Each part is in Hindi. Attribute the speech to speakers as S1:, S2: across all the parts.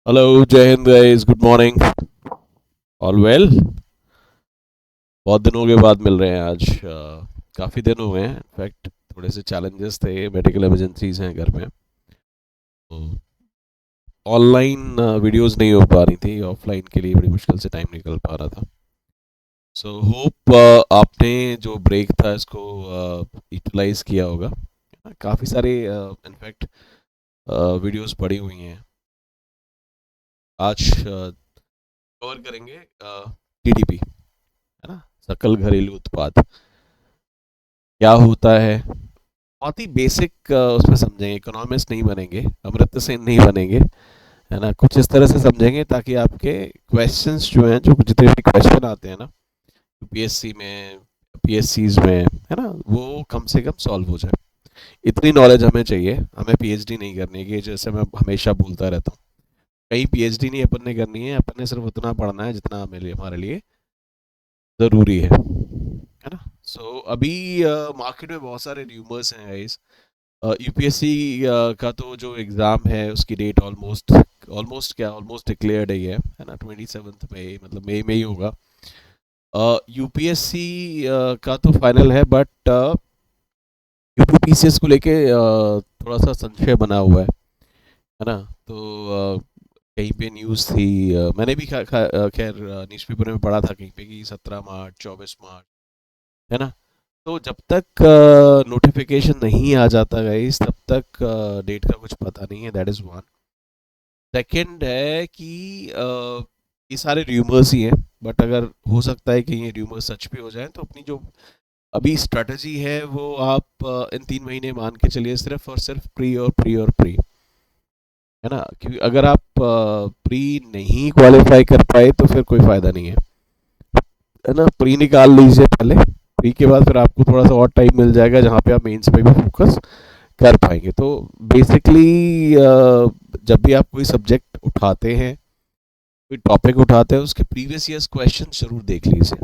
S1: हेलो, जय Hind guys, good morning. All well. बहुत दिनों के बाद मिल रहे हैं आज। काफ़ी दिन हो गए हैं इनफैक्ट। थोड़े से चैलेंजेस थे, मेडिकल इमरजेंसीज हैं घर में, तो ऑनलाइन वीडियोस नहीं हो पा रही थी। ऑफलाइन के लिए बड़ी मुश्किल से टाइम निकल पा रहा था। सो होप आपने जो ब्रेक था इसको यूटिलाइज किया होगा। काफ़ी सारे इनफैक्ट वीडियोस पड़ी हुई हैं। आज कवर करेंगे टीडीपी, है ना, सकल घरेलू उत्पाद क्या होता है। बहुत ही बेसिक उसमें समझेंगे, इकोनॉमिस्ट नहीं बनेंगे, अमृत सेन नहीं बनेंगे, है ना। कुछ इस तरह से समझेंगे ताकि आपके क्वेश्चंस जो हैं, जो जितने भी क्वेश्चन आते हैं ना यूपीएससी में, पीएससीज में, है ना, वो कम से कम सॉल्व हो जाए। इतनी नॉलेज हमें चाहिए। हमें पीएचडी नहीं करनी है, कि जैसे मैं हमेशा बोलता रहता हूँ, कहीं पीएचडी नहीं अपन ने करनी है। अपन ने सिर्फ उतना पढ़ना है जितना हमारे लिए ज़रूरी है ना। सो अभी मार्केट में बहुत सारे र्यूमर्स हैं गाइस। यूपीएससी का तो जो एग्ज़ाम है उसकी डेट ऑलमोस्ट ऑलमोस्ट क्या ऑलमोस्ट डिक्लेयर्ड ही है ना। 27 मई, मतलब मई में ही होगा। यूपीएससी का तो फाइनल है, बट यूपीपीसीएस को लेके थोड़ा सा संशय बना हुआ है ना। तो कहीं पे न्यूज़ थी, मैंने भी खैर न्यूज़पेपर में पढ़ा था कहीं पे कि 17 मार्च, 24 मार्च, है ना। तो जब तक नोटिफिकेशन नहीं आ जाता गाइस, तब तक डेट का कुछ पता नहीं है। That is one. सेकंड है कि ये सारे र्यूमर्स ही हैं, बट अगर हो सकता है कि ये र्यूमर्स सच भी हो जाए, तो अपनी जो अभी स्ट्रेटजी है वो आप इन 3 महीने मान के चलिए, सिर्फ और सिर्फ प्री और प्री और प्री, है ना। क्योंकि अगर आप प्री नहीं क्वालिफाई कर पाए तो फिर कोई फ़ायदा नहीं है ना। प्री निकाल लीजिए पहले। प्री के बाद फिर आपको थोड़ा सा और टाइम मिल जाएगा जहाँ पे आप मेंस पे भी फोकस कर पाएंगे। तो बेसिकली जब भी आप कोई सब्जेक्ट उठाते हैं, कोई टॉपिक उठाते हैं, उसके प्रीवियस ईयर्स क्वेश्चन जरूर देख लीजिए,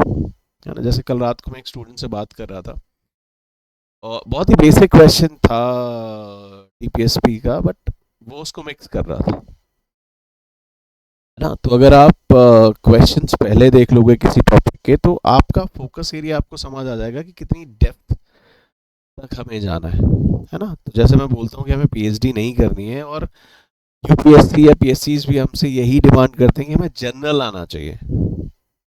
S1: है ना। जैसे कल रात को मैं एक स्टूडेंट से बात कर रहा था, और बहुत ही बेसिक क्वेश्चन था टीपीएसपी का, बट वो उसको मिक्स कर रहा था, है ना। तो अगर आप क्वेश्चंस पहले देख लोगे किसी टॉपिक के, तो आपका फोकस एरिया आपको समझ आ जाएगा कि कितनी डेप्थ तक हमें जाना है ना। तो जैसे मैं बोलता हूँ कि हमें पीएचडी नहीं करनी है, और यूपीएससी या पीएससीज भी हमसे यही डिमांड करते हैं कि हमें जनरल आना चाहिए।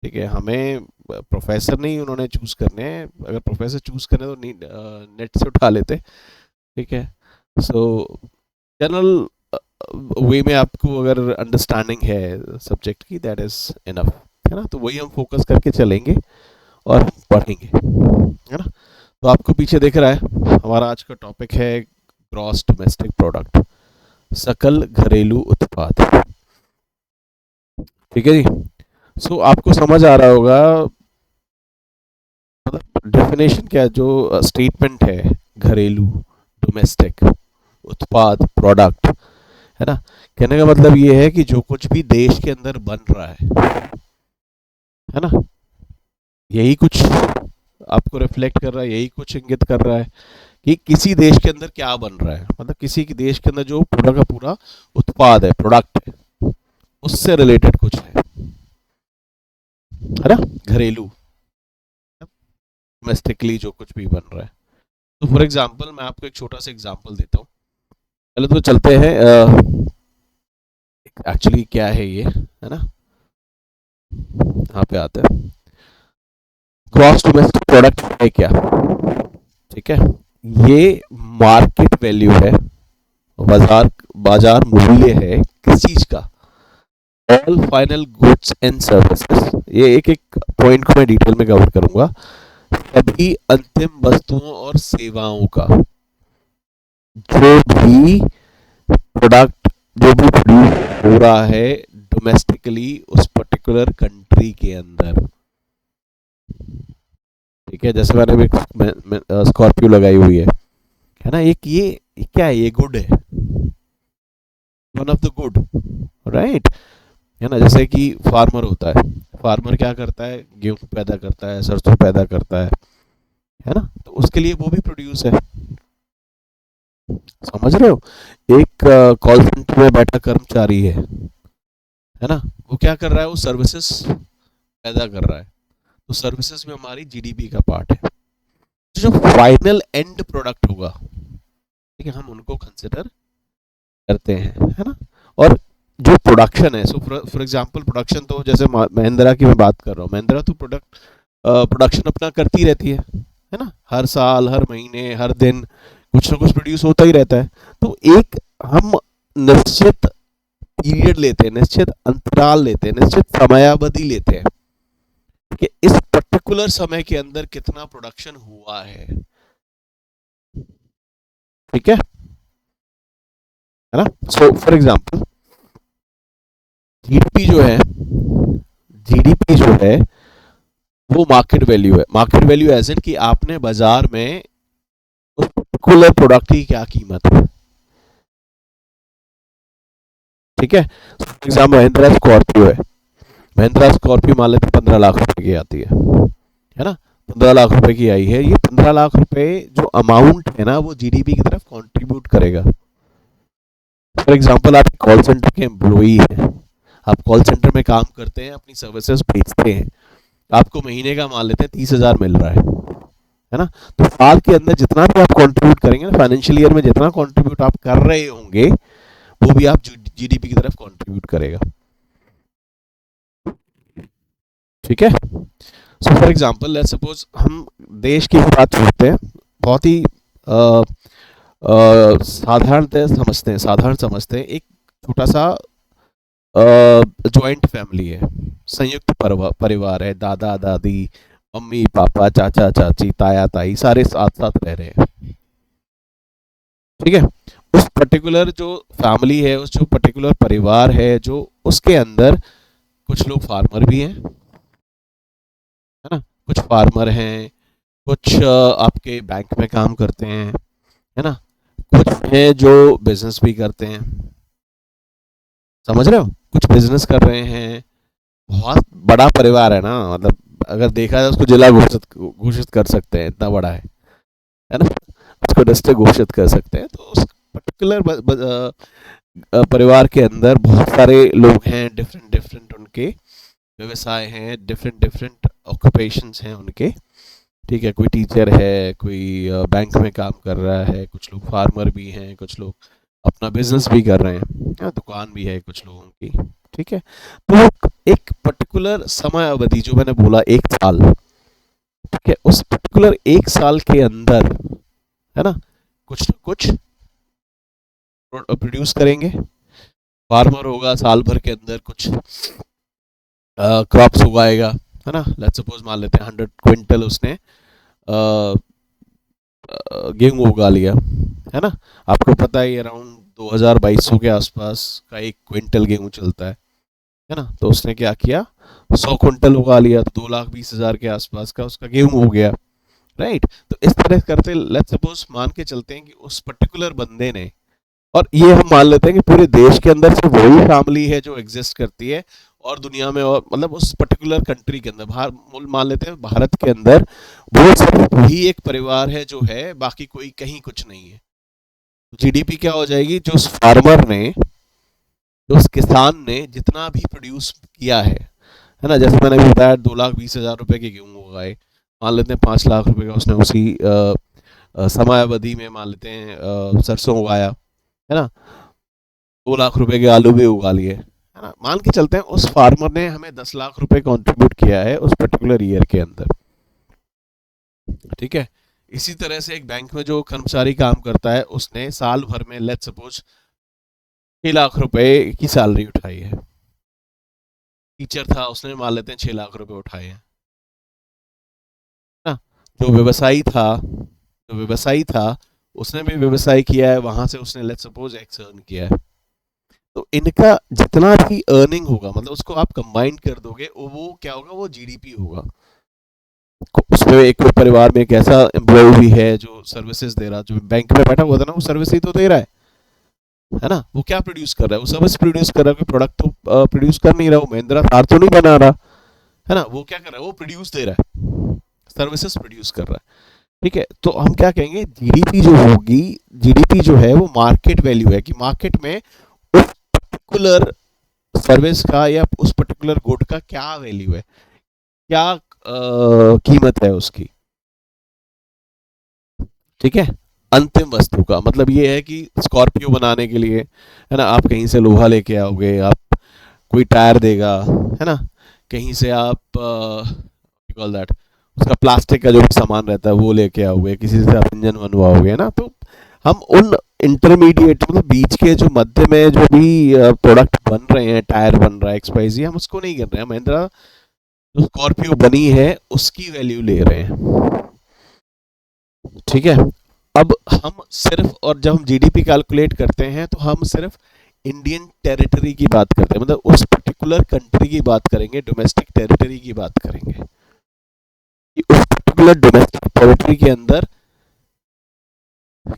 S1: ठीक है, हमें प्रोफेसर नहीं उन्होंने चूज करने हैं। अगर प्रोफेसर चूज करें तो नेट से उठा लेते। ठीक है। सो जनरल वे में आपको अगर अंडरस्टैंडिंग है सब्जेक्ट की, दैट इज इनफ, है ना। तो वही हम फोकस करके चलेंगे और पढ़ेंगे, है ना। तो आपको पीछे दिख रहा है हमारा आज का टॉपिक है ग्रॉस डोमेस्टिक प्रोडक्ट, सकल घरेलू उत्पाद। ठीक है जी। सो आपको समझ आ रहा होगा, मतलब डेफिनेशन क्या है, जो स्टेटमेंट है घरेलू, डोमेस्टिक, उत्पाद, प्रोडक्ट, है ना। कहने का मतलब ये है कि जो कुछ भी देश के अंदर बन रहा है ना, यही कुछ आपको रिफ्लेक्ट कर रहा है, यही कुछ इंगित कर रहा है कि किसी देश के अंदर क्या बन रहा है। मतलब किसी के देश के अंदर जो पूरा का पूरा उत्पाद है, प्रोडक्ट है, उससे रिलेटेड कुछ है ना, घरेलू, डोमेस्टिकली जो कुछ भी बन रहा है। तो फॉर एग्जांपल मैं आपको एक छोटा सा एग्जांपल देता हूँ। पहले तो चलते हैं एक्चुअली क्या है ये, है ना, यहाँ पे आते हैं। ग्रॉस डोमेस्टिक प्रोडक्ट है क्या? ठीक है, ये मार्केट वैल्यू है, बाजार बाजार मूल्य है किस चीज का? All final goods and services. ये एक एक पॉइंट को मैं डिटेल में कवर करूंगा। सभी अंतिम वस्तुओं और सेवाओं का, जो भी प्रोडक्ट, जो भी प्रोड्यूस हो रहा है डोमेस्टिकली उस पर्टिकुलर कंट्री के अंदर। ठीक है, जैसे मैंने भी स्कॉर्पियो लगाई हुई है ना। एक ये क्या है, ये गुड है, one of the good, right, है ना। जैसे कि फार्मर होता है, फार्मर क्या करता है, गेहूं पैदा करता है, सरसों पैदा करता है ना। तो उसके लिए वो भी प्रोड्यूस है, समझ रहे हो। एक कॉल सेंटर में बैठा कर्मचारी है, है ना। वो क्या कर रहा है, वो सर्विसेज पैदा कर रहा है, तो सर्विसेज में हमारी जीडीपी का पार्ट है। तो जो फाइनल एंड प्रोडक्ट होगा, ठीक है, हम उनको कंसिडर करते हैं, है ना। और जो प्रोडक्शन है, सो फॉर एग्जांपल प्रोडक्शन, तो जैसे महिंद्रा की मैं बात कर रहा हूँ, महिंद्रा तो प्रोडक्शन अपना करती रहती है ना, हर साल हर महीने हर दिन कुछ ना कुछ प्रोड्यूस होता ही रहता है। तो एक हम निश्चित पीरियड लेते हैं, निश्चित अंतराल लेते हैं, निश्चित समयावधि लेते हैं कि इस पर्टिकुलर समय के अंदर कितना प्रोडक्शन हुआ है, ठीक है ना। सो फॉर एग्जांपल जीडीपी जो है, जीडीपी जो है वो मार्केट वैल्यू है। मार्केट वैल्यू एज इन कि आपने बाजार में उस पर्टिकुलर प्रोडक्ट की क्या कीमत है, ठीक है। फॉर एग्जाम्पल महिंद्रा स्कॉर्पियो है, महिंद्रा स्कॉर्पियो मान लेते 15 लाख रुपए की आती है ना। 15 लाख रुपए की आई है, ये 15 लाख रुपए जो अमाउंट है ना, वो जीडीपी की तरफ कंट्रीब्यूट करेगा। फॉर एग्जाम्पल आप कॉल सेंटर के एम्प्लॉई हैं, आप कॉल सेंटर में काम करते हैं, अपनी सर्विसेज बेचते हैं, आपको महीने का मान लेते हैं 30,000 मिल रहा है ना। तो साल के अंदर जितना भी आप कंट्रीब्यूट करेंगे ना, फाइनेंशियल ईयर में जितना कंट्रीब्यूट आप कर रहे होंगे, वो भी आप जीडीपी की तरफ कंट्रीब्यूट करेगा, ठीक है। So for example let's suppose हम देश की बात करते हैं, बहुत ही साधारण समझते हैं, एक छोटा सा जॉइंट फैमिली है, संयुक्त परिवार है, दादा दादी, मम्मी पापा, चाचा चाची, ताया ताई, सारे साथ साथ रह रहे हैं, ठीक है। उस पर्टिकुलर जो फैमिली है, उस जो पर्टिकुलर परिवार है, जो उसके अंदर कुछ लोग फार्मर भी हैं, है ना, कुछ फार्मर हैं, कुछ आपके बैंक में काम करते हैं, है ना, कुछ हैं जो बिजनेस भी करते हैं, समझ रहे हो, कुछ बिजनेस कर रहे हैं। बहुत बड़ा परिवार है ना, मतलब अगर देखा जाए उसको जिला घोषित घोषित कर सकते हैं, इतना बड़ा है ना, उसको डिस्ट्रिक्ट घोषित कर सकते हैं। तो उस पर्टिकुलर परिवार के अंदर बहुत सारे लोग हैं, डिफरेंट डिफरेंट उनके व्यवसाय हैं, डिफरेंट डिफरेंट ऑक्यूपेशंस हैं उनके, ठीक है। कोई टीचर है, कोई बैंक में काम कर रहा है, कुछ लोग फार्मर भी हैं, कुछ लोग अपना बिजनेस भी कर रहे हैं, दुकान भी है कुछ लोगों की, ठीक है। तो एक पर्टिकुलर समय अवधि जो मैंने बोला 1 साल, ठीक है, उस पर्टिकुलर 1 साल के अंदर, है ना, कुछ ना कुछ प्रोड्यूस करेंगे। फार्मर होगा साल भर के अंदर कुछ क्रॉप्स उगाएगा, है ना। लेट्स सपोज मान लेते हैं 100 क्विंटल उसने गेहूं उगा लिया, है ना। आपको पता है अराउंड 2200 के आसपास का 1 क्विंटल गेहूं चलता है ना। तो उसने क्या किया, 100 क्विंटल उगा लिया, तो 2,20,000 के आसपास का उसका गेहूं हो गया, राइट। तो इस तरह करते लेट्स सपोज मान के चलते हैं कि उस पर्टिकुलर बंदे ने, और ये हम मान लेते हैं कि पूरे देश के अंदर सिर्फ वही फैमिली है जो एग्जिस्ट करती है, और दुनिया में, और मतलब उस पर्टिकुलर कंट्री के अंदर, मान लेते हैं भारत के अंदर वो सिर्फ वही एक परिवार है जो है, बाकी कोई कहीं कुछ नहीं है। जीडीपी क्या हो जाएगी, जो उस फार्मर ने, जो उस किसान ने जितना भी प्रोड्यूस किया है ना। जैसे मैंने भी बताया 2,20,000 रुपए के गेहूं उगाए, मान लेते हैं 5 लाख रुपए का उसने उसी समयावधि में मान लेते हैं सरसों उगाया, है ना। 2 लाख रुपए के आलू भी उगा लिए, है ना। मान के चलते हैं उस फार्मर ने हमें 10 लाख रुपए कंट्रीब्यूट किया है उस पर्टिकुलर ईयर के अंदर, ठीक है। इसी तरह से एक बैंक में जो कर्मचारी काम करता है, उसने साल भर में लेट्स सपोज 6 लाख रुपए की सैलरी उठाई है। टीचर था, उसने मान लेते हैं 6 लाख रुपए उठाए हैं ना। जो व्यवसायी था, उसने भी व्यवसाय किया है, वहां से उसने लेट्स सपोज एक्स अर्न किया है। तो इनका जितना भी अर्निंग होगा, मतलब उसको आप कंबाइन कर दोगे, वो क्या होगा, वो जीडीपी होगा। उसमें एक परिवार में एक ऐसा एम्प्लॉय भी है जो सर्विसेज दे रहा, जो बैंक में बैठा हुआ था ना, वो सर्विस ही तो दे रहा है ना। वो क्या प्रोड्यूस कर रहा है, वो सर्विस प्रोड्यूस कर रहा है, कोई प्रोडक्ट तो प्रोड्यूस कर नहीं रहा, वो महिंद्रा थार तो नहीं बना रहा, है ना। वो क्या कर रहा है, वो प्रोड्यूस दे रहा है, सर्विसेज प्रोड्यूस कर रहा है, ठीक है। तो हम क्या कहेंगे, जीडीपी जो होगी, जीडीपी जो है वो मार्केट वैल्यू है, कि मार्केट में उस पर्टिकुलर सर्विस का या उस पर्टिकुलर गुड का क्या वैल्यू है, क्या कीमत है उसकी। ठीक है, अंतिम वस्तु का मतलब ये है कि स्कॉर्पियो बनाने के लिए, है ना, आप कहीं से लोहा लेके आओगे, आप कोई टायर देगा, है ना, कहीं से आप कॉल दैट उसका प्लास्टिक का जो भी सामान रहता है वो लेके आओगे, किसी से आप इंजन बनवाओगे, है ना। तो हम उन इंटरमीडिएट मतलब बीच के जो मध्य में जो भी प्रोडक्ट बन रहे हैं, टायर बन रहा है XYZ, हम उसको नहीं कर रहे हैं। महिंद्रा जो स्कॉर्पियो बनी है उसकी वैल्यू ले रहे हैं। ठीक है, अब हम सिर्फ, और जब हम जीडीपी कैलकुलेट करते हैं तो हम सिर्फ इंडियन टेरिटरी की बात करते हैं, मतलब उस पर्टिकुलर कंट्री की बात करेंगे, डोमेस्टिक टेरिटरी की बात करेंगे कि उस पर्टिकुलर डोमेस्टिक टेरिटरी के अंदर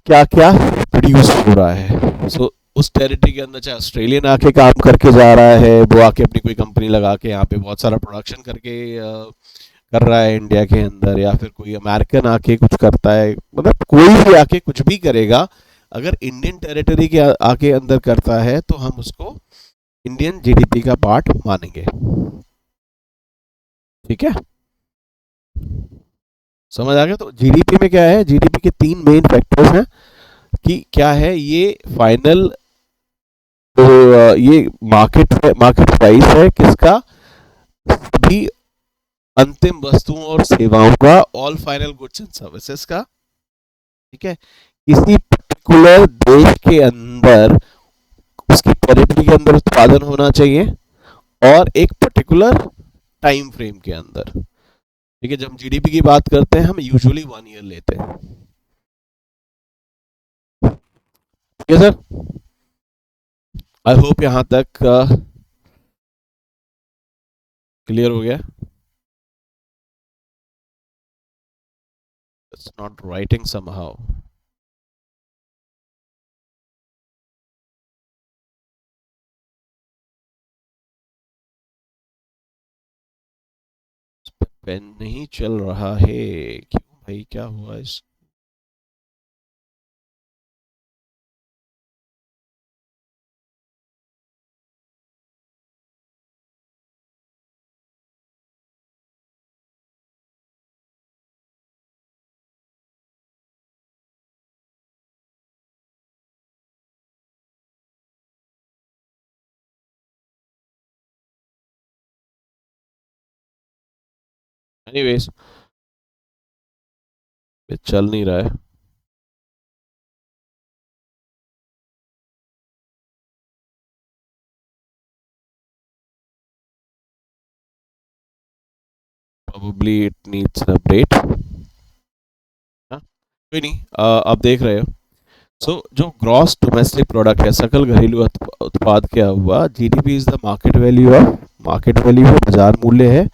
S1: क्या क्या प्रोड्यूस हो रहा है। सो उस टेरिटरी के अंदर चाहे ऑस्ट्रेलियन आके काम करके जा रहा है, वो आके अपनी कोई कंपनी लगा के यहाँ पे बहुत सारा प्रोडक्शन करके कर रहा है इंडिया के अंदर, या फिर कोई अमेरिकन आके कुछ करता है, मतलब कोई भी आके कुछ भी करेगा, अगर इंडियन टेरिटरी के आके अंदर करता है तो हम उसको इंडियन जीडीपी का पार्ट मानेंगे। ठीक है, समझ आ गया। तो जीडीपी में क्या है, जीडीपी के तीन मेन फैक्टर्स हैं कि क्या है ये फाइनल, तो ये मार्केट प्राइस है किसका, सभी अंतिम वस्तुओं और सेवाओं का, all final goods and services का। ठीक है, किसी पर्टिकुलर देश के अंदर उसकी टेरिटरी के अंदर उत्पादन होना चाहिए और एक पर्टिकुलर टाइम फ्रेम के अंदर। ठीक है, जब जीडीपी की बात करते हैं हम यूजुअली 1 ईयर लेते हैं। ठीक है सर, आई होप यहां तक क्लियर हो गया। It's not writing somehow. Pen नहीं चल रहा है, क्यों भाई, क्या हुआ इस। एनीवेज, चल नहीं रहा है। Probably it needs an update। हाँ, कोई नहीं, आप देख रहे हो। सो जो ग्रॉस डोमेस्टिक प्रोडक्ट है, सकल घरेलू उत्पाद, क्या हुआ, GDP is the market value of, market value है, बाजार मूल्य है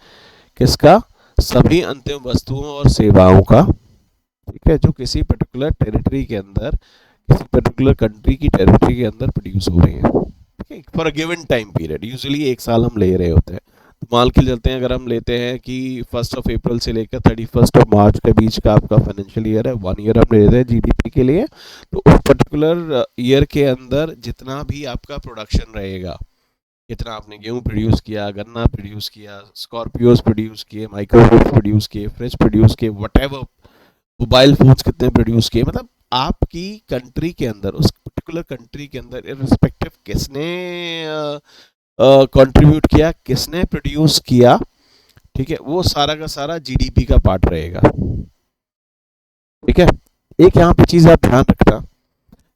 S1: किसका, सभी अंतिम वस्तुओं और सेवाओं का। ठीक है, जो किसी पर्टिकुलर टेरिटरी के अंदर, किसी पर्टिकुलर कंट्री की टेरिटरी के अंदर प्रोड्यूस हो रही है। ठीक है, for a given time period, usually 1 साल हम ले रहे होते हैं। तो मान के चलते हैं, अगर हम लेते हैं कि 1 अप्रैल से लेकर 31 मार्च के बीच का आपका फाइनेंशियल ईयर है, 1 ईयर हम लेते हैं जीडीपी के लिए, तो उस पर्टिकुलर ईयर के अंदर जितना भी आपका प्रोडक्शन रहेगा, कितना आपने गेहूं प्रोड्यूस किया, गन्ना प्रोड्यूस किया, स्कॉर्पियोज प्रोड्यूस किए, माइक्रोवेव प्रोड्यूस किए, फ्रिज प्रोड्यूस किए, वट, मोबाइल फोन्स कितने प्रोड्यूस किए, मतलब आपकी कंट्री के अंदर, उस पर्टिकुलर कंट्री के अंदर इररिस्पेक्टिव किसने कंट्रीब्यूट किया, किसने प्रोड्यूस किया, ठीक है, वो सारा का सारा जीडीपी का पार्ट रहेगा। ठीक है, एक यहाँ पे चीज आप ध्यान रखना,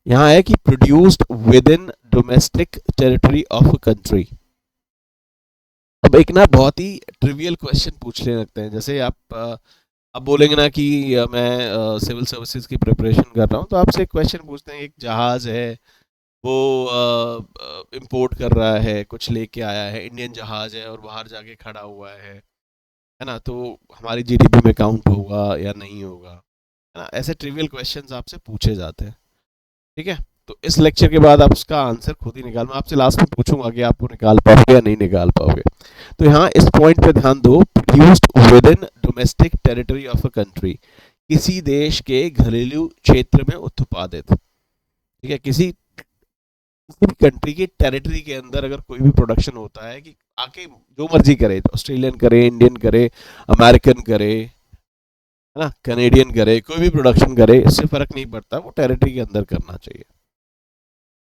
S1: यहाँ है कि produced with in domestic territory of country. अब एक ना बहुत ही ट्रिवियल क्वेश्चन पूछने लगते हैं, जैसे आप बोलेंगे ना कि मैं सिविल सर्विसेज की प्रिपरेशन कर रहा हूँ, तो आपसे एक क्वेश्चन पूछते हैं, एक जहाज है, वो इंपोर्ट कर रहा है, कुछ लेके आया है, इंडियन जहाज है और बाहर जाके खड़ा हुआ है ना, तो हमारी जीडीपी में काउंट होगा या नहीं होगा, है ना, ऐसे ट्रिवियल क्वेश्चंस आपसे पूछे जाते हैं। ठीक है, तो इस लेक्चर के बाद आप उसका आंसर खुद ही निकाल, मैं आपसे लास्ट में पूछूंगा कि आप वो निकाल पाओगे या नहीं निकाल पाओगे। तो यहाँ इस पॉइंट पे ध्यान दो, produced with in domestic territory of a country, किसी देश के घरेलू क्षेत्र में उत्पादित। ठीक है, किसी किसी भी कंट्री के टेरिटरी के अंदर अगर कोई भी प्रोडक्शन होता है कि आके जो मर्जी करे, तो ऑस्ट्रेलियन करे, इंडियन करे, अमेरिकन करे, है ना, कनेडियन करे, कोई भी प्रोडक्शन करे, इससे फर्क नहीं पड़ता, वो टेरिटरी के अंदर करना चाहिए।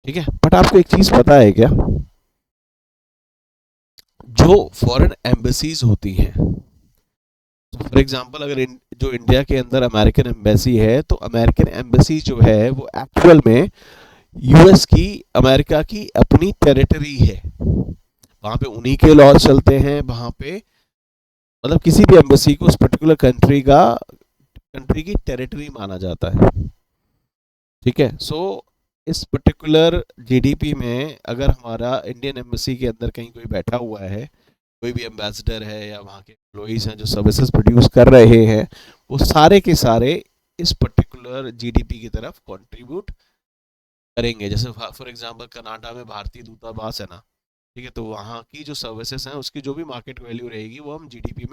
S1: ठीक है, बट आपको एक चीज पता है क्या, जो फॉरेन एम्बेसीज होती हैं, फॉर एग्जांपल अगर जो इंडिया के अंदर अमेरिकन एम्बेसी है, तो अमेरिकन एम्बेसी जो है वो एक्चुअल में यूएस की, अमेरिका की अपनी टेरिटरी है। वहां पे उन्हीं के लॉज चलते हैं, वहां पे मतलब किसी भी एम्बेसी को उस पर्टिकुलर कंट्री की टेरिटरी माना जाता है। ठीक है, सो इस पर्टिकुलर जीडीपी में अगर हमारा इंडियन एम्बेसी के अंदर कहीं कोई बैठा हुआ है, कोई भी एम्बेसडर है या वहाँ के एम्प्लॉइज हैं जो सर्विसेज प्रोड्यूस कर रहे हैं, वो सारे के सारे इस पर्टिकुलर जीडीपी की तरफ कंट्रीब्यूट करेंगे। जैसे फॉर एग्जांपल कनाडा में भारतीय दूतावास है ना, ठीक है, तो वहाँ की जो सर्विसेज हैं उसकी जो भी मार्केट वैल्यू रहेगी वो हम जीडीपी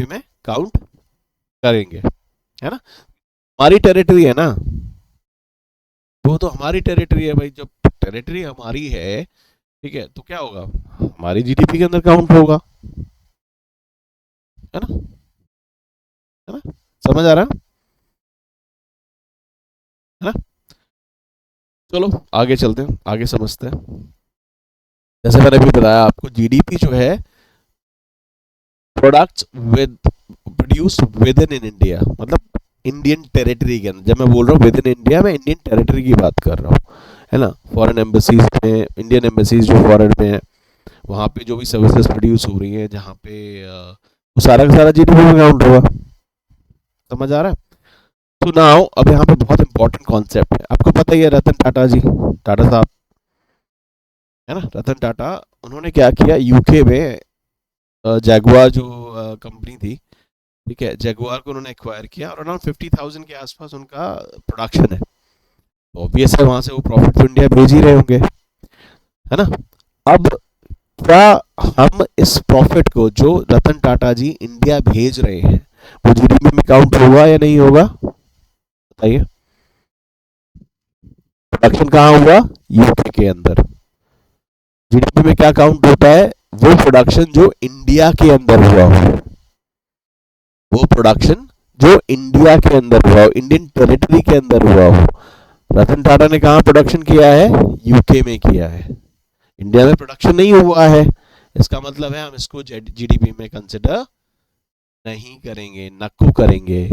S1: में काउंट करेंगे, है ना। हमारी टेरिटरी है ना, वो तो हमारी टेरिटरी है भाई, जब टेरिटरी हमारी है, ठीक है, तो क्या होगा, हमारी जीडीपी के अंदर काउंट होगा, है ना, है ना, समझ आ रहा है ना। चलो आगे चलते हैं, आगे समझते हैं। जैसे मैंने अभी बताया आपको, जीडीपी जो है products with produced with in India, मतलब इंडियन टेरिटरी के अंदर। जब मैं बोल रहा हूँ विद इन इंडिया, मैं इंडियन टेरिटरी की बात कर रहा हूँ, है ना। फॉरेन एम्बेसीज में, इंडियन एम्बेसीज जो फॉरेन में है, वहाँ पे जो भी सर्विसेज प्रोड्यूस हो रही है, जहाँ पे वो सारा का सारा जीडीपी में काउंट होगा। समझ आ रहा है। तो नाउ अब यहाँ पे बहुत इंपॉर्टेंट कॉन्सेप्ट है, आपको पता ही है, रतन टाटा जी, टाटा साहब, है ना, रतन टाटा, उन्होंने क्या किया, यूके में जैगुआर जो कंपनी थी, ठीक है, जैगुआर को उन्होंने एक्वायर किया और अराउंड 50,000 के आसपास उनका प्रोडक्शन है। ऑब्वियस है वहां से वो प्रॉफिट तो इंडिया भेज ही रहे होंगे, है ना। अब क्या हम इस प्रॉफिट को जो रतन टाटा जी इंडिया भेज रहे हैं, वो जीडीपी में काउंट होगा या नहीं होगा, बताइए। प्रोडक्शन कहाँ हुआ, यूके के अंदर। जीडीपी में क्या काउंट होता है, वो प्रोडक्शन जो इंडिया के अंदर हुआ हो, वो प्रोडक्शन जो इंडिया के अंदर हुआ हो, इंडियन टेरिटरी के अंदर हुआ हो। रतन टाटा ने कहाँ प्रोडक्शन किया है, यूके में किया है, इंडिया में प्रोडक्शन नहीं हुआ है। इसका मतलब है हम इसको जीडीपी में कंसिडर नहीं करेंगे, नक्कू करेंगे।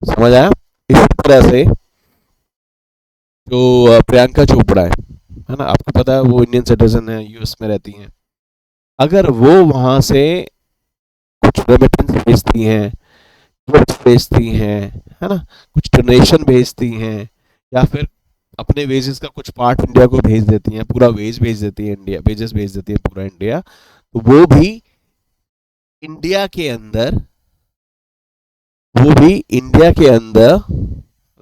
S1: समझ आया। इसी तरह से जो प्रियंका चोपड़ा है ना, आपको पता है वो इंडियन सिटीजन है, यूएस में रहती हैं। अगर वो वहां से कुछ रेमिटेंस भेजती हैं, गिफ्ट भेजती हैं, है ना, कुछ डोनेशन भेजती हैं, या फिर अपने वेजेस का कुछ पार्ट इंडिया को भेज देती हैं, पूरा वेज भेज देती है इंडिया, वेजेस भेज देती है पूरा इंडिया, तो इंडिया के अंदर वो भी इंडिया के अंदर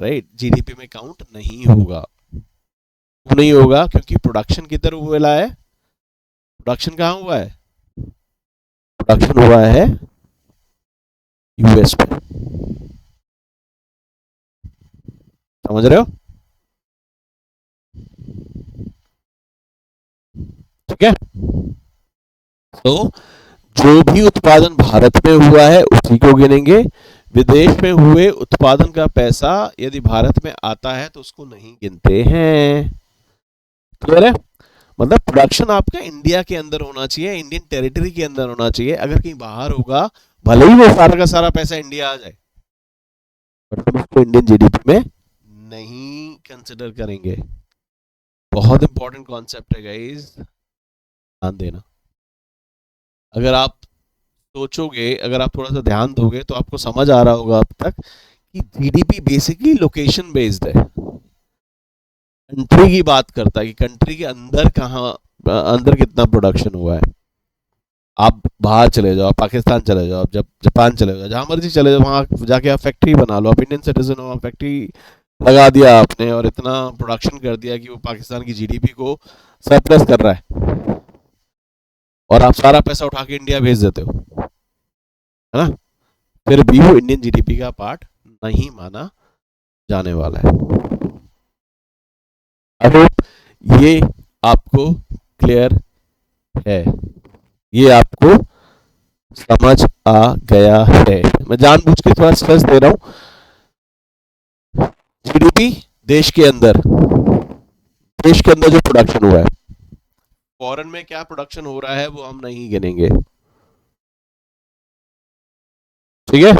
S1: राइट जीडीपी में काउंट नहीं होगा। क्यों नहीं होगा, क्योंकि प्रोडक्शन किधर हुआ है, प्रोडक्शन कहाँ हुआ है, प्रोडक्शन हुआ है यूएस में। समझ रहे हो, ठीक है। तो जो भी उत्पादन भारत में हुआ है उसी को गिनेंगे, विदेश में हुए उत्पादन का पैसा यदि भारत में आता है तो उसको नहीं गिनते हैं। क्लियर है। मतलब प्रोडक्शन आपका इंडिया के अंदर होना चाहिए, इंडियन टेरिटरी के अंदर होना चाहिए। अगर कहीं बाहर होगा, भले ही वो सारा का सारा पैसा इंडिया आ जाए, बट हम उसको इंडियन जीडीपी में नहीं कंसिडर करेंगे। बहुत इंपॉर्टेंट कॉन्सेप्ट है गाइस, ध्यान देना। अगर आप सोचोगे, अगर आप थोड़ा सा ध्यान दोगे, तो आपको समझ आ रहा होगा अब तक कि जीडीपी बेसिकली लोकेशन बेस्ड है, कंट्री की बात करता है कि कंट्री के अंदर कहाँ, अंदर कितना प्रोडक्शन हुआ है। आप बाहर चले जाओ, आप पाकिस्तान चले जाओ, आप जब जापान चले जाओ, जहां मर्जी चले जाओ, वहां जाके आप फैक्ट्री बना लो, आप इंडियन सिटीजन हो, फैक्ट्री लगा दिया आपने और इतना प्रोडक्शन कर दिया कि वो पाकिस्तान की जीडीपी को सरप्लस कर रहा है, और आप सारा पैसा उठा के इंडिया भेज देते हो, है ना, फिर भी वो इंडियन जीडीपी का पार्ट नहीं माना जाने वाला है। आई होप ये आपको क्लियर है, ये आपको समझ आ गया है। मैं जानबूझ के थोड़ा स्ट्रेस दे रहा हूं। जीडीपी देश के अंदर, देश के अंदर जो प्रोडक्शन हुआ है, फॉरेन में क्या प्रोडक्शन हो रहा है वो हम नहीं गिनेंगे, ठीक है।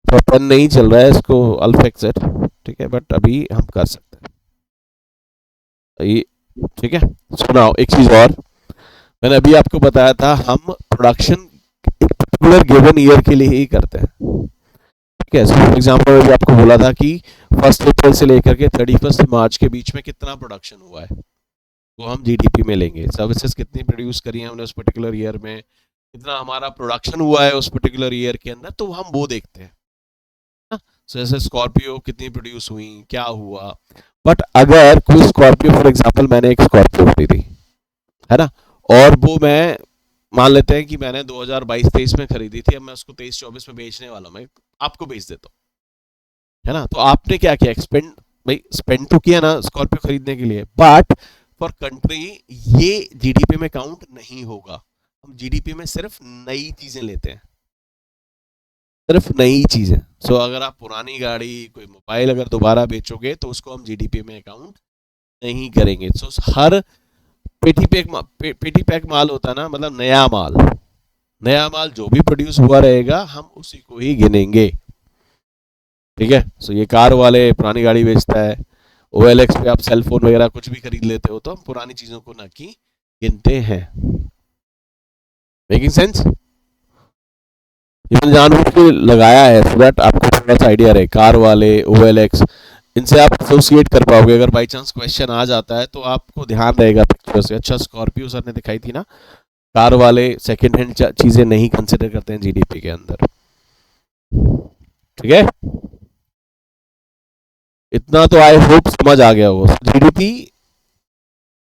S1: तो पेन नहीं चल रहा है, इसको अल्फ एक्सेट, ठीक है, बट अभी हम कर सकते हैं ये, ठीक है। सुनाओ एक चीज और, मैंने अभी आपको बताया था हम प्रोडक्शन एक पर्टिकुलर गिवन ईयर के लिए ही करते हैं, ठीक है। फॉर एग्जाम्पल अभी आपको बोला था कि 1 अप्रैल से लेकर के 31 मार्च के बीच में कितना प्रोडक्शन हुआ है, वो हम जीडीपी में लेंगे। सर्विसेज कितनी प्रोड्यूस करी है हमने उस पर्टिकुलर ईयर में, कितना हमारा प्रोडक्शन हुआ है उस पर्टिकुलर ईयर के अंदर, तो हम वो देखते हैं ना। जैसे स्कॉर्पियो कितनी प्रोड्यूस हुई, क्या हुआ। बट अगर कोई स्कॉर्पियो, फॉर एग्जाम्पल मैंने एक स्कॉर्पियो खरीदी है ना, और वो मैं मान लेते हैं कि मैंने 2022-23 में खरीदी थी, अब मैं उसको 23-24 में बेचने वाला हूँ, मैं आपको बेच देता हूँ, है ना। तो आपने क्या किया, एक्सपेंड, भाई स्पेंड तो किया ना स्कॉर्पियो खरीदने के लिए, बट फॉर कंट्री ये जीडीपी में काउंट नहीं होगा। हम जीडीपी में सिर्फ नई चीजें लेते हैं, सिर्फ नई चीजें। सो अगर आप पुरानी गाड़ी, कोई मोबाइल अगर दोबारा बेचोगे तो उसको हम जीडीपी में काउंट नहीं करेंगे। सो हर पेटी पैक माल होता है ना, मतलब नया माल, नया माल जो भी प्रोड्यूस हुआ रहेगा हम उसी को ही गिनेंगे, ठीक है। सो ये कार वाले पुरानी गाड़ी बेचता है, OLX पे आप सेल फोन वगैरह कुछ भी खरीद लेते हो, तो हम पुरानी चीजों को ना की गिनते हैं। Making sense? ये मैंने जानबूझ के लगाया है सो दैट आपको थोड़ा सा आइडिया रहे। कार वाले, OLX, इनसे आप एसोसिएट कर पाओगे। अगर बाई चांस क्वेश्चन आ जाता है तो आपको ध्यान रहेगा पिक्चर से। अच्छा, स्कॉर्पियो सर ने दिखाई थी ना, कार वाले सेकेंड हैंड चीजें नहीं कंसिडर करते हैं जीडीपी के अंदर, ठीक है। इतना तो आई होप समझ आ गया होगा। जीडीपी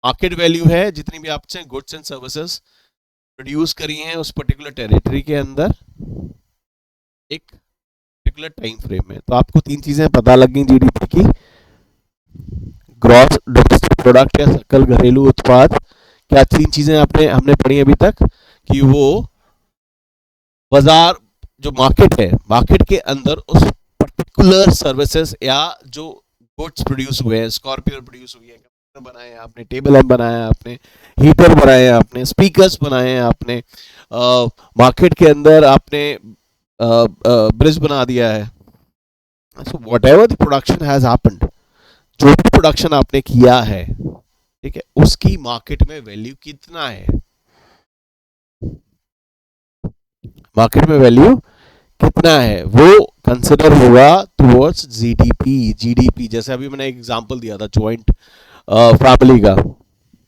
S1: मार्केट वैल्यू है, जितनी भी आपसे गुड्स एंड सर्विसेज प्रोड्यूस करी हैं उस पर्टिकुलर टेरिटरी के अंदर एक पर्टिकुलर टाइम फ्रेम में। तो आपको तीन चीजें पता लग गई जीडीपी की, ग्रॉस डोमेस्टिक प्रोडक्ट या सकल घरेलू उत्पाद। क्या तीन चीजें आपने हमने पढ़ी अभी तक, कि वो बाजार, जो मार्केट है, मार्केट के अंदर उस पर्टिकुलर सर्विसेज या जो गुड्स प्रोड्यूस हुए हैं, स्कॉर्पियो प्रोड्यूस हुई है, कंप्यूटर बनाए हैं आपने, टेबल लैंप बनाया है आपने, हीटर बनाए हैं आपने, स्पीकर्स बनाए हैं आपने, मार्केट के अंदर आपने ब्रिज बना दिया है। So what ever the production has happened, जो भी प्रोडक्शन आपने किया है, ठीक है, उसकी मार्केट में वैल्यू कितना है, मार्केट में वैल्यू कितना है, वो कंसिडर होगा टुवर्ड्स जीडीपी। जीडीपी जैसे अभी मैंने एक एग्जांपल दिया था ज्वाइंट फैमिली का,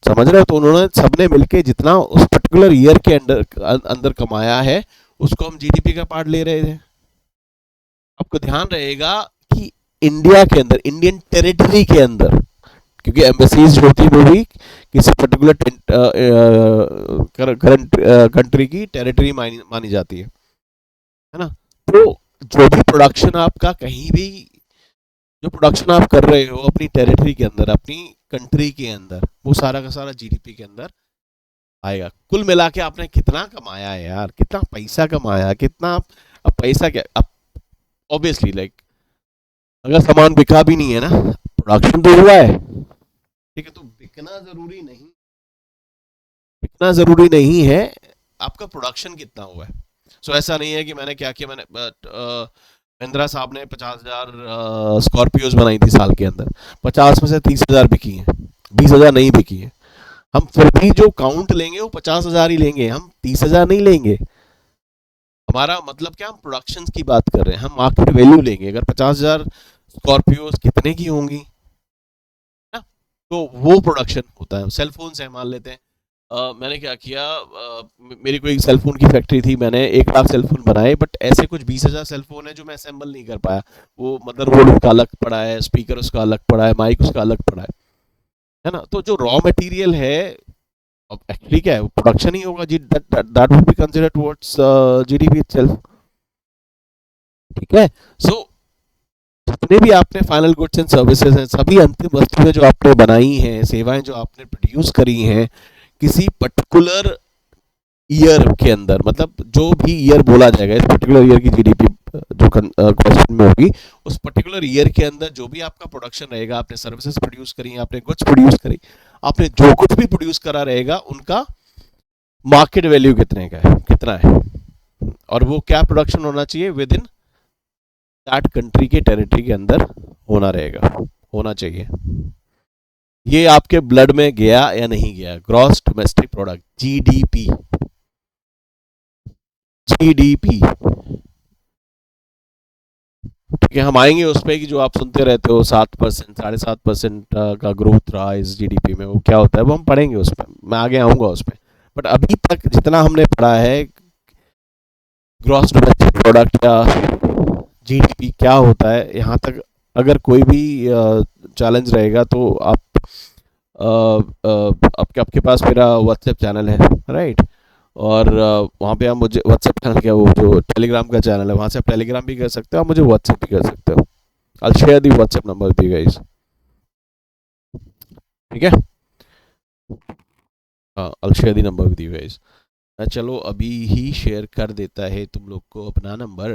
S1: समझ रहे हो। तो उन्होंने सबने मिलके जितना उस पर्टिकुलर ईयर के अंदर अंदर कमाया है उसको हम जीडीपी का पार्ट ले रहे थे। आपको ध्यान रहेगा कि इंडिया के अंदर, इंडियन टेरिटरी के अंदर, क्योंकि एम्बेसीज जो होती है वो भी किसी पर्टिकुलर करंट कंट्री की टेरिटरी मानी जाती है ना। तो जो भी प्रोडक्शन आपका कहीं भी, जो प्रोडक्शन आप कर रहे हो अपनी टेरिटरी के अंदर, अपनी कंट्री के अंदर, वो सारा का सारा जीडीपी के अंदर आएगा। कुल मिला के आपने कितना कमाया है यार, कितना पैसा कमाया, कितना अब पैसा क्या, अब ऑब्वियसली लाइक अगर सामान बिका भी नहीं है ना, प्रोडक्शन तो हुआ है, ठीक है, तो बिकना जरूरी नहीं है, आपका प्रोडक्शन कितना हुआ है। सो ऐसा नहीं है कि मैंने क्या किया, मैंने महिंद्रा साहब ने 50,000 स्कॉर्पियोज बनाई थी साल के अंदर, 50 में से 30,000 बिकी हैं, 20,000 नहीं बिकी है। हम फिर भी जो काउंट लेंगे वो 50,000 ही लेंगे, हम 30,000 नहीं लेंगे। हमारा मतलब क्या, हम प्रोडक्शन की बात कर रहे हैं, हम मार्केट वैल्यू लेंगे। अगर 50,000 स्कॉर्पियोज कितने की होंगी ना, तो वो प्रोडक्शन होता है। सेल फोन से मान लेते हैं, मैंने क्या किया, मेरी कोई सेल फोन की फैक्ट्री थी, मैंने 1 लाख सेल फोन बनाए, बट ऐसे कुछ 20,000 सेल फोन है जो मैं असेंबल नहीं कर पाया। वो मदरबोर्ड उसका अलग पड़ा है, स्पीकर उसका अलग पड़ा है, माइक उसका अलग पड़ा है ना। तो जो रॉ मटेरियल है, अब एक्चुअली क्या है, प्रोडक्शन ही होगा जी, that would be considered towards GDP itself, ठीक है। सो जितने भी आपने फाइनल गुड्स एंड सर्विसेज हैं, सभी अंतिम वस्तुएं जो आपने बनाई हैं, सेवाएं जो आपने प्रोड्यूस करी हैं, किसी पर्टिकुलर ईयर के अंदर, मतलब जो भी ईयर बोला जाएगा इस पर्टिकुलर ईयर की जीडीपी जो क्वेश्चन में होगी, उस पर्टिकुलर ईयर के अंदर जो भी आपका प्रोडक्शन रहेगा, आपने सर्विसेज प्रोड्यूस करी, आपने गुड्स प्रोड्यूस करी, आपने जो कुछ भी प्रोड्यूस करा रहेगा, उनका मार्केट वैल्यू कितना है, और वो क्या प्रोडक्शन होना चाहिए विद इन दैट कंट्री के टेरिटरी के अंदर होना चाहिए। ये आपके ब्लड में गया या नहीं गया, gross domestic product, GDP. GDP, ठीक है, हम आएंगे उस पर कि जो आप सुनते रहते हो 7%, 7.5% का ग्रोथ रहा इस जीडीपी में, वो क्या होता है वो हम पढ़ेंगे, उस पर मैं आगे आऊंगा उस पर। बट अभी तक जितना हमने पढ़ा है, ग्रॉस डोमेस्टिक प्रोडक्ट या जीडीपी क्या होता है, यहाँ तक अगर कोई भी चैलेंज रहेगा तो आप आपके पास मेरा व्हाट्सएप चैनल है, राइट, और वहाँ पे आप मुझे व्हाट्सएप चैनल, क्या वो जो टेलीग्राम का चैनल है, वहाँ से आप टेलीग्राम भी कर सकते हो, आप मुझे व्हाट्सएप भी कर सकते हो। I'll share the WhatsApp number with you guys. ठीक है, हाँ, I'll share the number with you guys. चलो अभी ही शेयर कर देता है तुम लोग को अपना नंबर।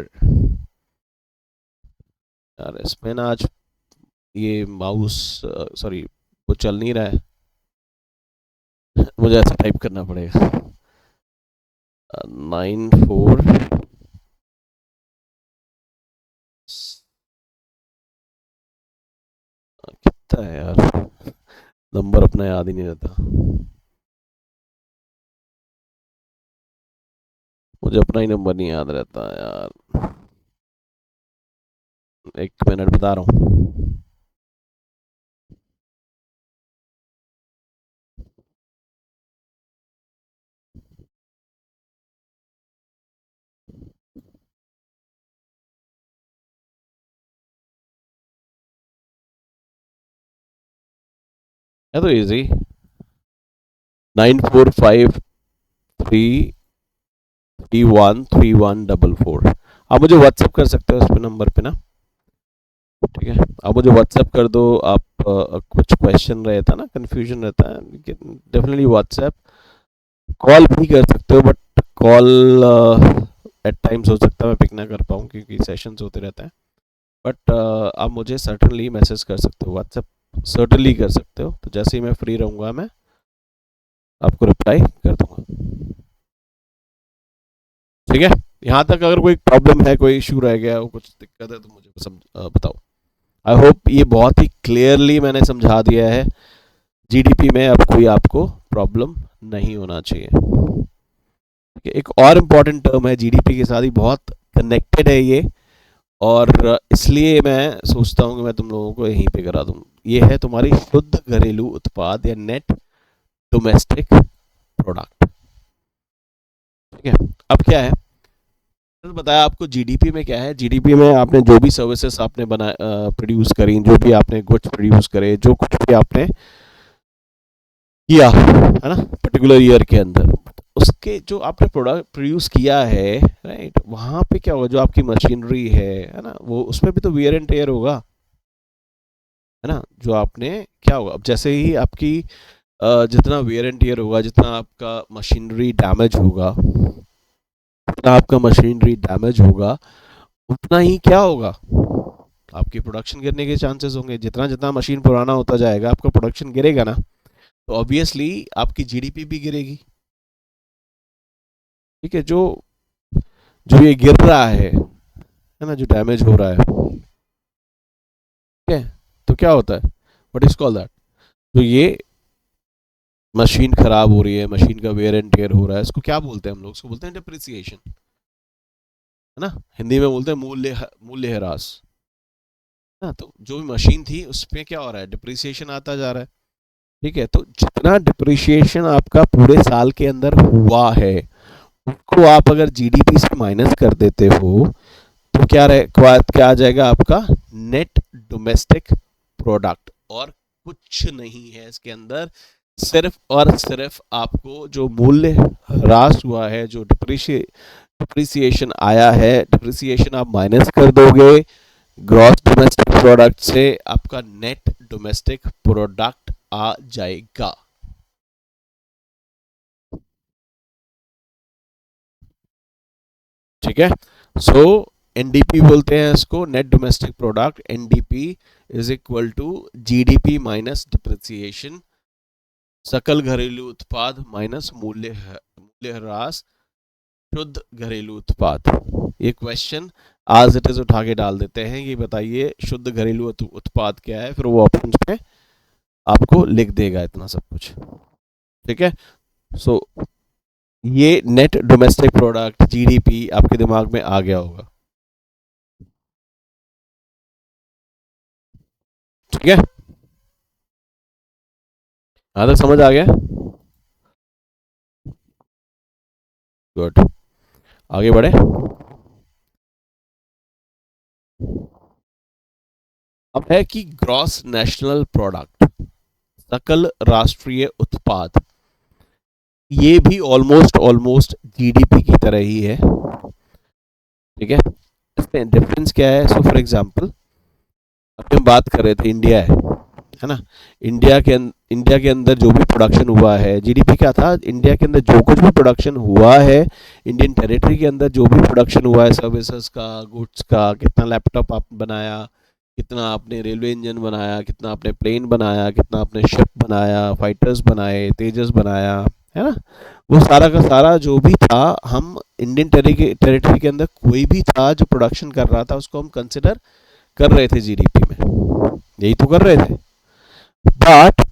S1: यार इसमें ना आज ये माउस, सॉरी, वो चल नहीं रहा है, मुझे ऐसा टाइप करना पड़ेगा। 94 कितना है यार, नंबर अपना याद ही नहीं रहता, मुझे अपना ही नंबर नहीं याद रहता यार, एक मिनट बता रहा हूँ। है तो इजी, 9453313144। आप मुझे व्हाट्सएप कर सकते हो इस पे नंबर पे ना, ठीक है, आप मुझे व्हाट्सएप कर दो। आप कुछ क्वेश्चन रहता है ना, कंफ्यूजन रहता है, डेफिनेटली व्हाट्सएप, कॉल भी कर सकते हो, बट कॉल एट टाइम्स हो सकता है मैं पिक ना कर पाऊँ क्योंकि सेशंस होते रहते हैं, बट आप मुझे सर्टनली मैसेज कर सकते हो, व्हाट्सएप सर्टनली कर सकते हो, तो जैसे ही मैं फ्री रहूँगा मैं आपको रिप्लाई कर दूंगा, ठीक है। यहाँ तक अगर कोई प्रॉब्लम है, कोई इशू रह गया हो, कुछ दिक्कत है तो मुझे बताओ। आई होप ये बहुत ही क्लियरली मैंने समझा दिया है, जीडीपी में अब कोई आपको प्रॉब्लम नहीं होना चाहिए। एक और इम्पॉर्टेंट टर्म है जीडीपी के साथ ही बहुत कनेक्टेड है ये, और इसलिए मैं सोचता हूँ कि मैं तुम लोगों को यहीं पे करा दूँ। ये है तुम्हारी शुद्ध घरेलू उत्पाद या नेट डोमेस्टिक प्रोडक्ट, ठीक है। अब क्या है, तो बताया आपको जीडीपी में क्या है, जीडीपी में आपने जो भी सर्विसेज आपने बना प्रोड्यूस करी, जो भी आपने गुड्स प्रोड्यूस करे, जो कुछ भी आपने किया है ना पर्टिकुलर ईयर के अंदर, उसके जो आपने प्रोडक्ट प्रोड्यूस किया है, राइट, वहाँ पे क्या होगा, जो आपकी मशीनरी है ना, वो उसमें भी तो वियर एंड टेयर होगा, है ना, जो आपने क्या होगा, अब जैसे ही आपकी जितना वियर एंड टेयर होगा, जितना आपका मशीनरी डैमेज होगा, जितना आपका मशीनरी डैमेज होगा, उतना ही क्या होगा, आपकी प्रोडक्शन गिरने के चांसेस होंगे। जितना जितना मशीन पुराना होता जाएगा आपका प्रोडक्शन गिरेगा ना, तो ऑब्वियसली आपकी जीडीपी भी गिरेगी, ठीक है। जो जो ये गिर रहा है ना, जो डैमेज हो रहा है, ठीक है, तो क्या होता है, व्हाट इज कॉल दैट, तो ये मशीन खराब हो रही है, मशीन का वेयर एंड टेयर हो रहा है, इसको क्या बोलते हैं हम लोग, इसको बोलते हैं डिप्रिसिएशन, है ना, हिंदी में बोलते हैं मूल्यह्रास, ना। तो जो भी मशीन थी उसमें क्या हो रहा है, डिप्रिसिएशन आता जा रहा है, ठीक है। तो जितना डिप्रिसिएशन आपका पूरे साल के अंदर हुआ है, उसको आप अगर जीडीपी से माइनस कर देते हो, तो क्या आ जाएगा आपका नेट डोमेस्टिक प्रोडक्ट, और कुछ नहीं है इसके अंदर, सिर्फ और सिर्फ आपको जो मूल्य ह्रास हुआ है, जो डिप्रिसिएशन आया है, डिप्रिसिएशन आप माइनस कर दोगे, ग्रॉस डोमेस्टिक प्रोडक्ट से आपका नेट डोमेस्टिक प्रोडक्ट आ जाएगा। ठीक है, सो एनडीपी बोलते हैं इसको, net domestic product. NDP is equal to GDP minus depreciation, सकल घरेलू उत्पाद माइनस मूल्य ह्रास, शुद्ध घरेलू उत्पाद। ये क्वेश्चन आज इट इज उठा के डाल देते हैं, ये बताइए शुद्ध घरेलू उत्पाद क्या है, फिर वो ऑप्शन में आपको लिख देगा इतना सब कुछ। ठीक है, सो ये नेट डोमेस्टिक प्रोडक्ट जीडीपी आपके दिमाग में आ गया होगा। ठीक है, यहां तक समझ आ गया? गुड, आगे बढ़े। अब है कि ग्रॉस नेशनल प्रोडक्ट, सकल राष्ट्रीय उत्पाद, ये भी ऑलमोस्ट ऑलमोस्ट जीडीपी की तरह ही है। ठीक है, इसमें डिफरेंस क्या है? सो फॉर एग्जांपल अभी हम बात कर रहे थे इंडिया है ना, इंडिया के अंदर जो भी प्रोडक्शन हुआ है, जीडीपी क्या था, इंडिया के अंदर जो कुछ भी प्रोडक्शन हुआ है, इंडियन टेरिटरी के अंदर जो भी प्रोडक्शन हुआ है, सर्विसेज का, गुड्स का, कितना लैपटॉप आपने बनाया, कितना आपने रेलवे इंजन बनाया, कितना आपने प्लेन बनाया, कितना आपने शिप बनाया, फाइटर्स बनाए, तेजस बनाया, है ना, वो सारा का सारा जो भी था, हम इंडियन टेरिटरी के अंदर कोई भी था जो प्रोडक्शन कर रहा था, उसको हम कंसिडर कर रहे थे जीडीपी में, यही तो कर रहे थे। बट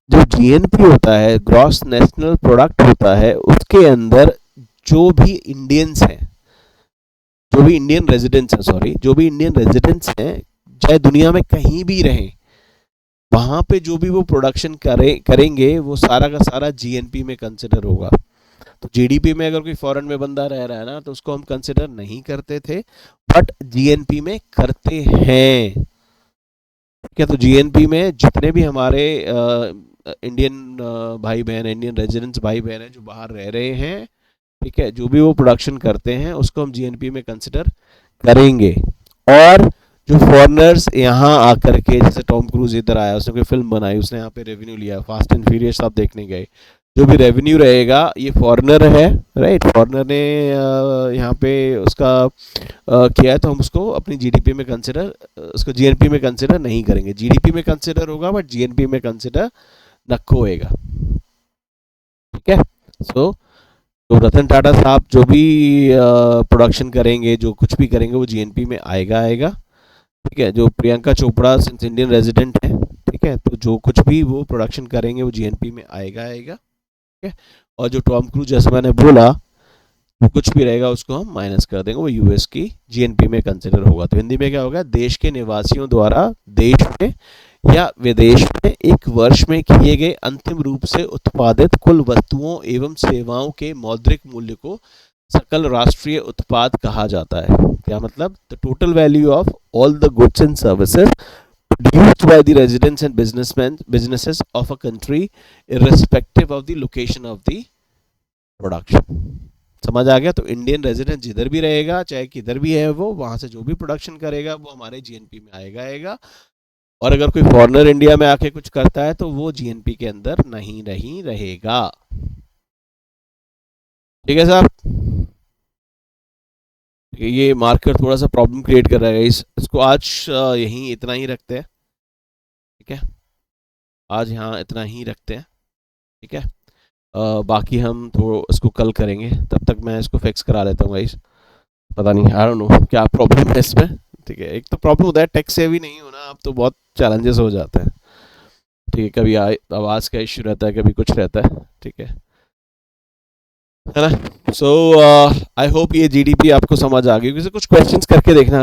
S1: जो जीएनपी होता है, ग्रॉस नेशनल प्रोडक्ट होता है, उसके अंदर जो भी इंडियंस हैं, जो भी इंडियन रेजिडेंट्स हैं, सॉरी, जो भी इंडियन रेजिडेंट्स हैं, चाहे दुनिया में कहीं भी रहें, वहां पे जो भी वो प्रोडक्शन करेंगे, वो सारा का सारा जीएनपी में कंसिडर होगा। तो जीडीपी में अगर कोई फॉरेन में बंदा रह रहा है ना, तो उसको हम कंसिडर नहीं करते थे, बट जीएनपी में करते हैं। ठीक है, तो जीएनपी में जितने भी हमारे इंडियन भाई बहन, इंडियन रेजिडेंट्स भाई बहन हैं जो बाहर रह रहे हैं, ठीक है, जो भी वो प्रोडक्शन करते हैं उसको हम जीएनपी में कंसिडर करेंगे। और जो फॉरनर्स यहाँ आकर के, जैसे टॉम क्रूज इधर आया, उसने कोई फिल्म बनाई, उसने यहाँ पे रेवेन्यू लिया, फास्ट एंड फ्यूरियस आप देखने गए, जो भी रेवेन्यू रहेगा ये फॉरनर है, राइट, फॉरनर ने यहाँ पे उसका किया है, तो हम उसको अपनी जीडीपी में कंसिडर, उसको जीएनपी में कंसिडर नहीं करेंगे। जीडीपी में कंसिडर होगा बट जीएनपी में कंसिडर नक्को होएगा। ठीक है, सो तो रतन टाटा साहब जो भी प्रोडक्शन करेंगे, जो कुछ भी करेंगे, वो जीएनपी में आएगा। ठीक है, जो Priyanka Chopra since Indian resident है, ठीक है, तो जो कुछ भी वो प्रोडक्शन करेंगे वो जीएनपी में आएगा। ठीक है, और जो टॉम क्रूज, जैसे मैंने बोला, वो कुछ भी रहेगा उसको हम माइनस कर देंगे, वो यूएस की जीएनपी में कंसिडर होगा। तो हिंदी में क्या होगा? देश के निवासियों द्वारा देश में या विदेश में एक वर्ष में किए गए अंतिम रूप से उत्पादित कुल वस्तुओं एवं सेवाओं के मौद्रिक मूल्य को सकल राष्ट्रीय उत्पाद कहा जाता है। क्या मतलब? The total value of all the goods and services produced by the residents and businesses of a country irrespective of the location of the production। समझ आ गया? तो इंडियन रेजिडेंट जिधर भी रहेगा, चाहे किधर भी है, वो वहां से जो भी प्रोडक्शन करेगा वो हमारे जीएनपी में आएगा। और अगर कोई फॉरेनर इंडिया में आके कुछ करता है तो वो जीएनपी के अंदर नहीं रहेगा। ठीक है साहब, ये मार्कर थोड़ा सा प्रॉब्लम क्रिएट कर रहा है, इसको आज यहीं इतना ही रखते हैं। ठीक है, आज यहाँ इतना ही रखते हैं। ठीक है, बाकी हम तो इसको कल करेंगे, तब तक मैं इसको फिक्स करा लेता हूँ गाइस। पता नहीं, आई डोंट नो क्या प्रॉब्लम है इसमें। ठीक है, एक तो प्रॉब्लम होता है टेक से भी नहीं होना, अब तो बहुत चैलेंजेस हो जाते हैं। ठीक है, कभी आवाज़ का इश्यू रहता है, कभी कुछ रहता है। ठीक है ना। सो आई होप ये जीडीपी आपको समझ आ गई, किसी कुछ क्वेश्चंस करके देखना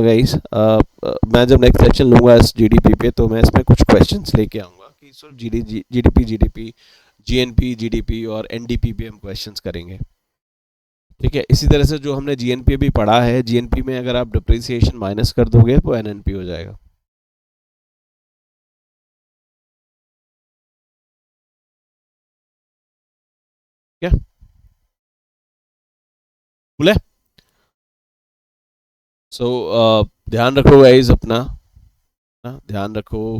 S1: गाइस। मैं जब नेक्स्ट सेक्शन लूँगा इस जीडीपी पे, तो मैं इसमें कुछ क्वेश्चंस लेके आऊँगा कि सिर्फ जीडीपी जीएनपी जीडीपी और एनडीपी पे हम क्वेश्चंस करेंगे। ठीक है, इसी तरह से जो हमने जीएनपी भी पढ़ा है, जीएनपी में अगर आप डिप्रिसिएशन माइनस कर दोगे तो एनएनपी हो जाएगा। ठीक है, बोले। सो ध्यान रखो गाइस अपना, ध्यान रखो,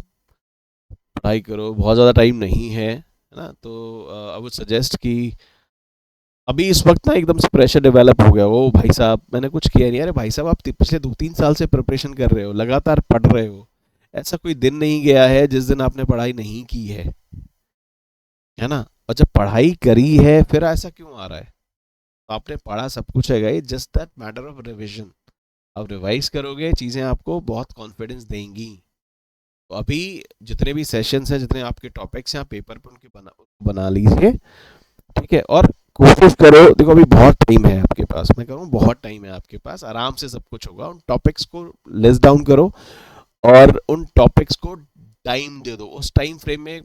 S1: पढ़ाई करो, बहुत ज़्यादा टाइम नहीं है ना। तो आई वुड सजेस्ट कि अभी इस वक्त ना एकदम से प्रेशर डेवलप हो गया, ओ भाई साहब मैंने कुछ किया नहीं। अरे भाई साहब आप पिछले 2-3 साल से प्रिपरेशन कर रहे हो, लगातार पढ़ रहे हो, ऐसा कोई दिन नहीं गया है जिस दिन आपने पढ़ाई नहीं की है ना। और जब पढ़ाई करी है फिर ऐसा क्यों आ रहा है? तो आपने पढ़ा सब कुछ है guys, just that matter of revision. आप रिवाइज करोगे, चीज़ें आपको बहुत कॉन्फिडेंस देंगी। तो अभी जितने भी सेशंस हैं, जितने आपके टॉपिक्स हैं, आप पेपर पे उनके बना लीजिए, ठीक है। और कोशिश करो, देखो अभी बहुत टाइम है आपके पास, मैं कह रहा हूँ बहुत टाइम है आपके पास, आराम से सब कुछ होगा। उन टॉपिक्स को लिस्ट डाउन करो और उन टॉपिक्स को टाइम दे दो। उस टाइम फ्रेम में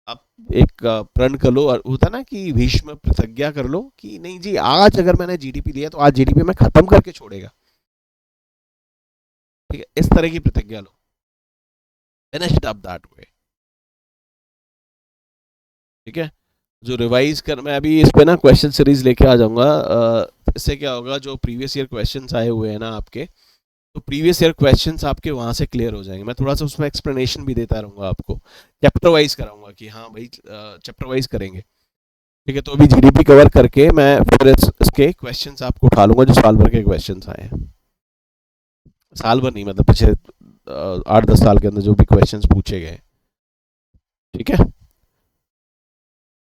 S1: आप एक प्रण कर लो, और होता ना कि भीष्म प्रतिज्ञा कर लो कि नहीं जी, आज अगर मैंने जीडीपी दिया तो आज जीडीपी में खत्म करके छोड़ेगा, ठीक है, इस तरह की प्रतिज्ञा लो। Finish it up that way, ठीक है। जो रिवाइज कर, मैं अभी इस पे ना क्वेश्चन सीरीज लेके आ जाऊंगा। इससे क्या होगा, जो प्रीवियस ईयर क्वेश्चंस आए हुए हैं ना आपके, तो प्रीवियस ईयर क्वेश्चंस आपके वहां से क्लियर हो जाएंगे। मैं थोड़ा सा उसमें एक्सप्लेनेशन भी देता रहूंगा आपको, चैप्टर वाइज कराऊंगा कि हाँ भाई चैप्टर वाइज करेंगे, ठीक है। तो अभी जीडीपी कवर करके मैं फिर इसके क्वेश्चंस आपको उठा लूंगा, जो साल भर के क्वेश्चंस आए हैं। साल भर नहीं, मतलब पिछले 8-10 साल के अंदर जो भी क्वेश्चंस पूछे गए, ठीक है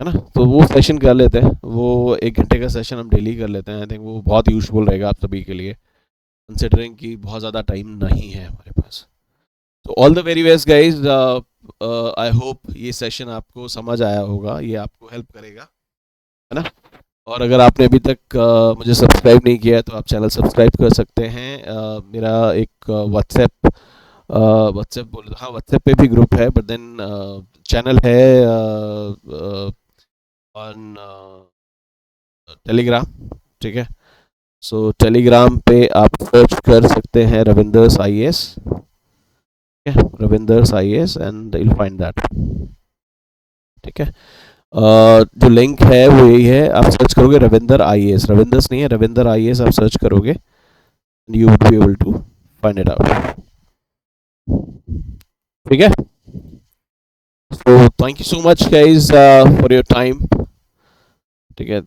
S1: ना। तो वो सेशन कर लेते हैं, वो 1 घंटे का सेशन हम डेली कर लेते हैं। आई थिंक वो बहुत यूजफुल रहेगा आप सभी के लिए, कंसिडरिंग कि बहुत ज़्यादा टाइम नहीं है हमारे पास। तो all the very best guys. I hope ये सेशन आपको समझ आया होगा, ये आपको हेल्प करेगा, है ना। और अगर आपने अभी तक मुझे सब्सक्राइब नहीं किया है तो आप चैनल सब्सक्राइब कर सकते हैं। मेरा एक व्हाट्सएप, व्हाट्सएप बोल, हाँ व्हाट्सएप पे भी ग्रुप है, बट देन चैनल है ऑन टेलीग्राम, ठीक है। सो टेलीग्राम पे आप सर्च कर सकते हैं रविंदर्स आई एस, ठीक है, Ravinder's I S, and you find that, ठीक है। जो लिंक है वो यही है, आप सर्च करोगे रविंदर आई एस, रविंदर्स नहीं है, रविंदर आई एस आप सर्च करोगे, you would be able to find it out, ठीक है। So thank you so much guys for your time, ठीक है।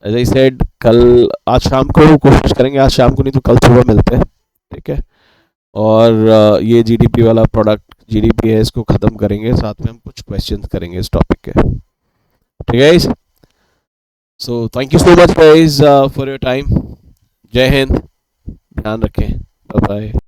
S1: एज आई सेड, कल, आज शाम को कोशिश करेंगे, आज शाम को नहीं तो कल सुबह मिलते हैं, ठीक है। और ये जीडीपी वाला प्रोडक्ट, जीडीपी है, इसको ख़त्म करेंगे, साथ में हम कुछ क्वेश्चंस करेंगे इस टॉपिक के, ठीक है guys. So thank you so much guys for your time. जय हिंद, ध्यान रखें, बाय बाय।